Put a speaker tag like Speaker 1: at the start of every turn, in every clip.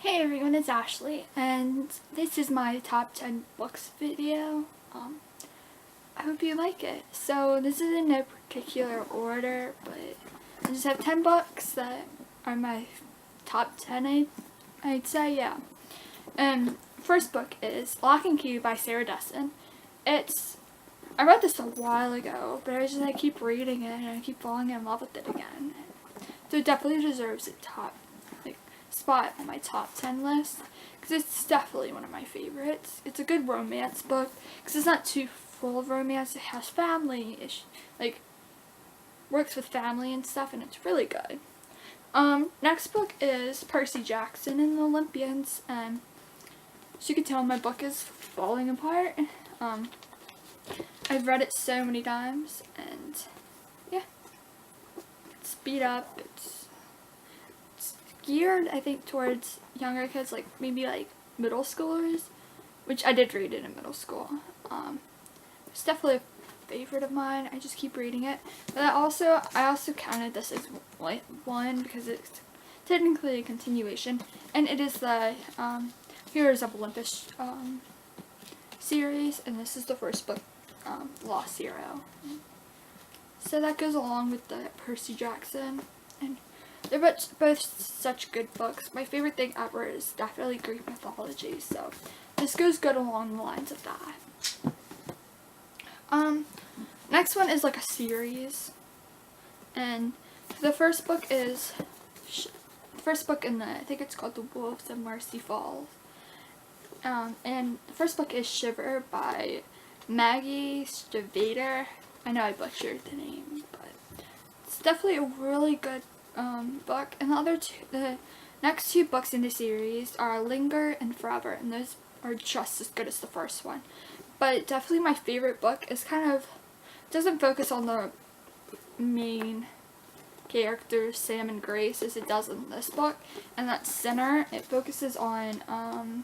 Speaker 1: Hey everyone, it's Ashley, and this is my top 10 books video. I hope you like it. So this is in no particular order, but I just have 10 books that are my top 10, I'd say, yeah. First book is Lock and Key by Sarah Dessen. I read this a while ago, but I keep reading it and I keep falling in love with it again. So it definitely deserves a top spot on my top 10 list because it's definitely one of my favorites. It's a good romance book because it's not too full of romance. It has family-ish, works with family and stuff, and it's really good. Next book is Percy Jackson and the Olympians, and as you can tell, my book is falling apart. I've read it so many times, and yeah, it's beat up. It's geared, I think, towards younger kids, maybe middle schoolers, which I did read it in middle school. It's definitely a favorite of mine. I just keep reading it. But I also counted this as one because it's technically a continuation, and it is the Heroes of Olympus series, and this is the first book, Lost Hero. So that goes along with the Percy Jackson, and they're both such good books. My favorite thing ever is definitely Greek mythology, so this goes good along the lines of that. Next one is a series, and the first book is I think it's called The Wolves of Mercy Falls. And the first book is Shiver by Maggie Stiefvater. I know I butchered the name, but it's definitely a really good book. And the next two books in the series are Linger and Forever, and those are just as good as the first one. But definitely my favorite book is doesn't focus on the main characters, Sam and Grace, as it does in this book, and that's Sinner. It focuses on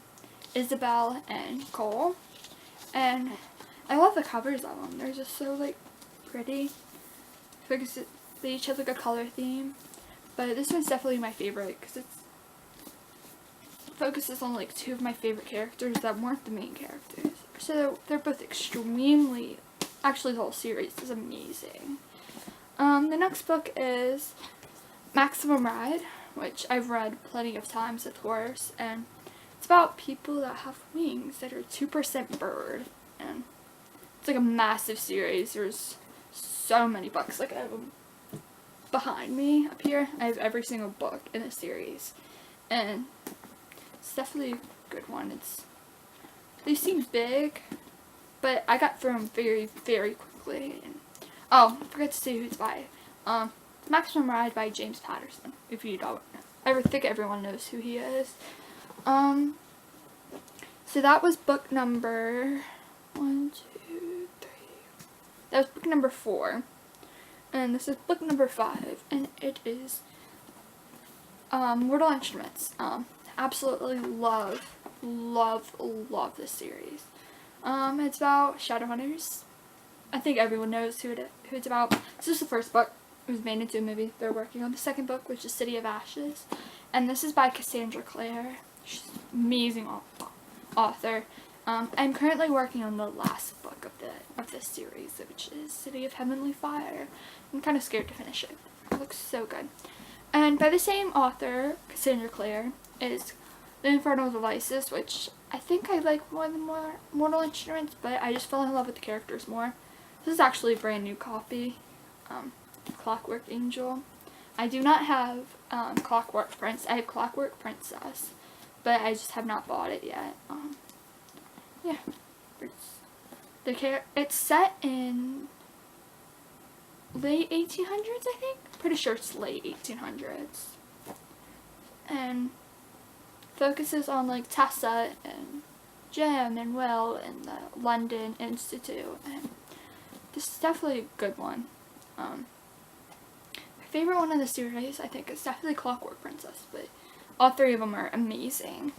Speaker 1: Isabel and Cole, and I love the covers of them. They're just so pretty. They each have a color theme. But this one's definitely my favorite because it focuses on two of my favorite characters that weren't the main characters. So they're both actually the whole series is amazing. The next book is Maximum Ride, which I've read plenty of times, of course, and it's about people that have wings that are 2% bird, and it's a massive series. There's so many books. I have them behind me up here. I have every single book in the series, and it's definitely a good one. They seem big, but I got through them very, very quickly. And I forgot to say who it's by. Maximum Ride by James Patterson. If you don't know, I think everyone knows who he is. So that was book number 1, 2, 3. That was book number 4. And this is book number 5, and it is Mortal Instruments. Absolutely love this series. It's about Shadowhunters. I think everyone knows who it's about. This is the first book. It was made into a movie. They're working on the second book, which is City of Ashes, and this is by Cassandra Clare. She's an amazing author. I'm currently working on the last book of this series, which is City of Heavenly Fire. I'm kind of scared to finish it. It looks so good. And by the same author, Cassandra Clare, is The Infernal Devices, which I think I like more than Mortal Instruments, but I just fell in love with the characters more. This is actually a brand new copy, Clockwork Angel. I do not have Clockwork Prince. I have Clockwork Princess, but I just have not bought it yet. Yeah, it's set in late 1800s, I think. Pretty sure it's late 1800s, and focuses on Tessa and Jem and Will and the London Institute, and this is definitely a good one. My favorite one in the series, I think, is definitely Clockwork Princess, but all three of them are amazing.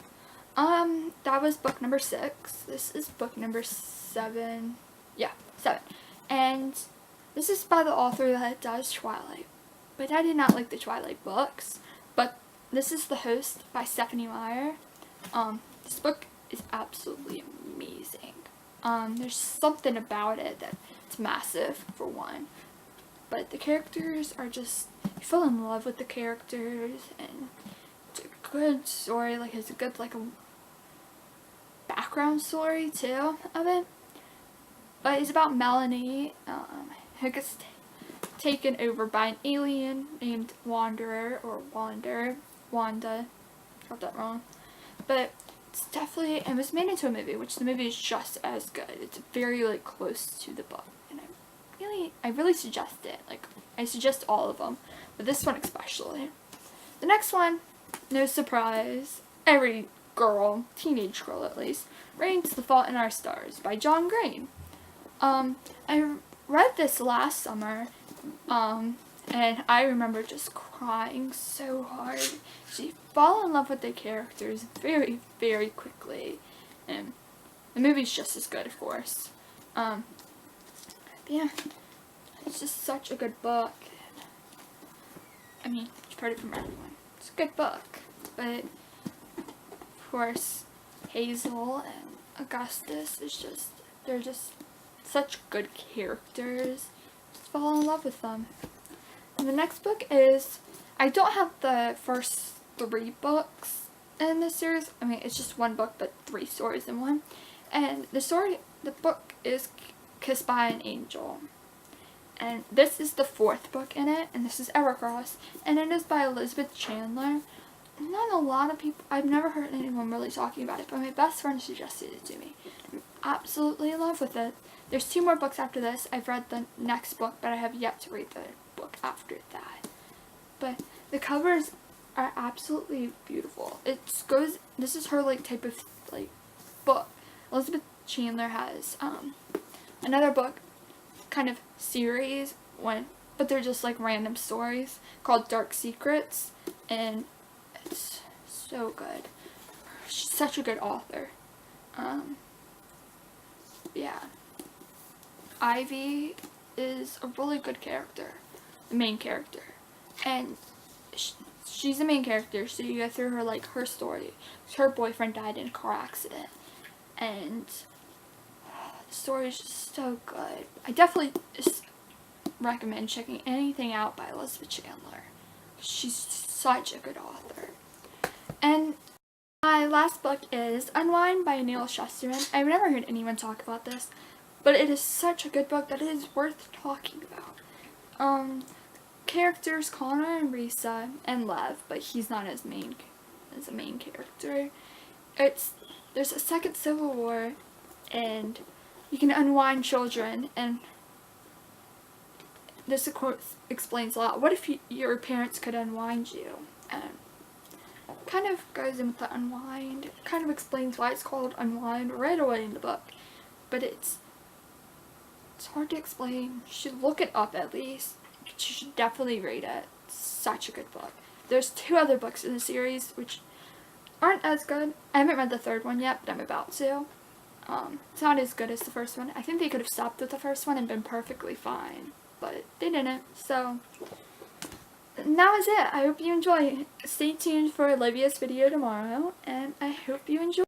Speaker 1: That was book number 6. This is book number 7. Yeah, 7. And this is by the author that does Twilight. But I did not like the Twilight books. But This is The Host by Stephenie Meyer. This book is absolutely amazing. There's something about it that's massive, for one. But the characters are just, you fall in love with the characters, and it's a good story, like it's a good, like, a background story, too, of it. But it's about Melanie, who gets taken over by an alien named Wanderer, or Wanda, got that wrong. But it's definitely, it was made into a movie, which the movie is just as good. It's very, like, close to the book, and I really suggest it. Like, I suggest all of them, but this one especially. The next one, no surprise, every girl, teenage girl at least, reads The Fault in Our Stars by John Green. I read this last summer, and I remember just crying so hard. She fall in love with the characters very, very quickly, and the movie's just as good, of course. Yeah, it's just such a good book. I mean, you've heard it from everyone. It's a good book, but of course, Hazel and Augustus is just, they're just such good characters. Just fall in love with them. And the next book is, I don't have the first 3 books in this series. I mean, it's just one book, but 3 stories in one. And the book is Kissed by an Angel. And this is the 4th book in it, and this is Evercross, and it is by Elizabeth Chandler. Not a lot of people, I've never heard anyone really talking about it, but my best friend suggested it to me. I'm absolutely in love with it. There's 2 more books after this. I've read the next book, but I have yet to read the book after that. But the covers are absolutely beautiful. This is her, like, type of, like, book. Elizabeth Chandler has another book, kind of series, but they're just, like, random stories, called Dark Secrets, and it's so good. She's such a good author. Yeah. Ivy is a really good character, the main character, and she's the main character, so you go through her, like, her story. Her boyfriend died in a car accident, and the story is just so good. I definitely recommend checking anything out by Elizabeth Chandler. She's such a good author. And my last book is Unwind by Neal Shusterman. I've never heard anyone talk about this, but it is such a good book that it is worth talking about. Characters Connor and Risa and Lev, but he's not as a main character. There's a second Civil War, and you can unwind children, and this, of course, explains a lot. What if your parents could unwind you? Kind of goes in with the unwind. Kind of explains why it's called Unwind right away in the book. But it's hard to explain. You should look it up at least. You should definitely read it. It's such a good book. There's 2 other books in the series which aren't as good. I haven't read the 3rd one yet, but I'm about to. It's not as good as the first one. I think they could have stopped with the first one and been perfectly fine, but they didn't. So that was it. I hope you enjoy. Stay tuned for Olivia's video tomorrow, and I hope you enjoy.